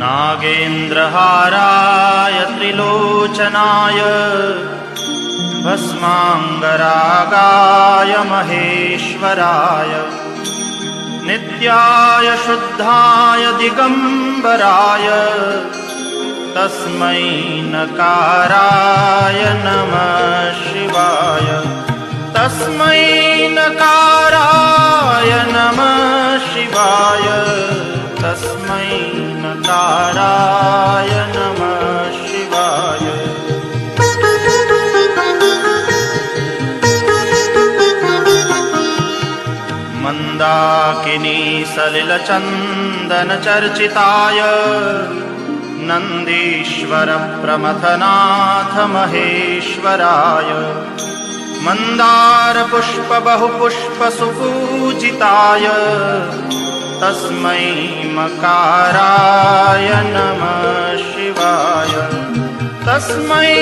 नागेन्द्रहाराय त्रिलोचनाय भस्माङ्गरागाय महेश्वराय नित्याय शुद्धाय दिगम्बराय तस्मै नकाराय नमः शिवाय तस्मै नकाराय नमः शिवाय तस्मै नकाराय नमः शिवाय। मन्दाकिनी सलिलचन्दनचर्चिताय नन्दीश्वर प्रमथनाथ महेश्वराय मन्दारपुष्प बहुपुष्प सुपूजिताय तस्मै मकाराय नमः शिवाय तस्मै